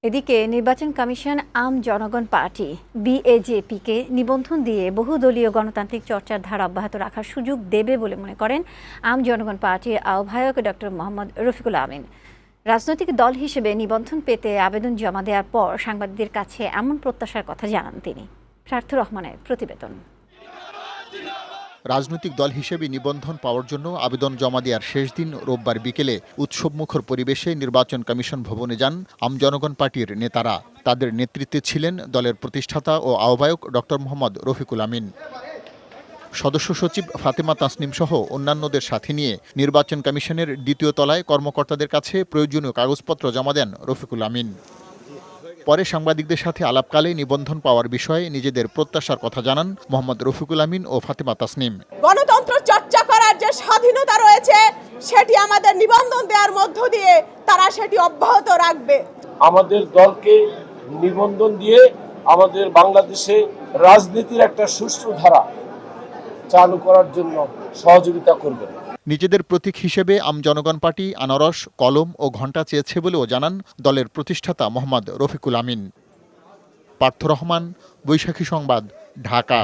এদিকে নির্বাচন কমিশন আম জনগণ পার্টি বিএজেপিকে নিবন্ধন দিয়ে বহুদলীয় গণতান্ত্রিক চর্চার ধারা অব্যাহত রাখার সুযোগ দেবে বলে মনে করেন আম জনগণ পার্টির আহ্বায়ক ডক্টর মোহাম্মদ রফিকুল আমিন। রাজনৈতিক দল হিসেবে নিবন্ধন পেতে আবেদন জমা দেওয়ার পর সাংবাদিকদের কাছে এমন প্রত্যাশার কথা জানান তিনি। প্রার্থ রহমানের প্রতিবেদন। রাজনৈতিক দল হিসেবে নিবন্ধন পাওয়ার জন্য আবেদন জমা দেওয়ার শেষ দিন রোববার বিকেলে উৎসবমুখর পরিবেশে নির্বাচন কমিশন ভবনে যান আম জনগণ পার্টির নেতারা। তাদের নেতৃত্বে ছিলেন দলের প্রতিষ্ঠাতা ও আহ্বায়ক ডক্টর মোহাম্মদ রফিকুল আমিন। সদস্য সচিব ফাতেমা তাসনিম সহ অন্যান্যদের সাথে নিয়ে নির্বাচন কমিশনের দ্বিতীয় তলায় কর্মকর্তাদের কাছে প্রয়োজনীয় কাগজপত্র জমা দেন রফিকুল আমিন। পরে সাংবাদিকদের সাথে আলাপকালে নিবন্ধন পাওয়ার বিষয়ে নিজেদের প্রত্যাশার কথা জানান মোহাম্মদ রফিকুল আমিন ও ফাতেমা তাসনিম। গণতন্ত্র চর্চা করার যে স্বাধীনতা রয়েছে সেটি আমাদের নিবন্ধন দেওয়ার মধ্য দিয়ে তারা সেটি অব্যাহত রাখবে। আমাদের দলকে নিবন্ধন দিয়ে আমাদের বাংলাদেশে রাজনীতির একটা সুষ্ঠু ধারা চালু করার জন্য সহযোগিতা করবে। নিজেদের প্রতীক হিসেবে আম জনগণ পার্টি আনারস, কলম ও ঘণ্টা চেয়েছে বলেও জানান দলের প্রতিষ্ঠাতা মোহাম্মদ রফিকুল আমিন। পার্থ রহমান, বৈশাখী সংবাদ, ঢাকা।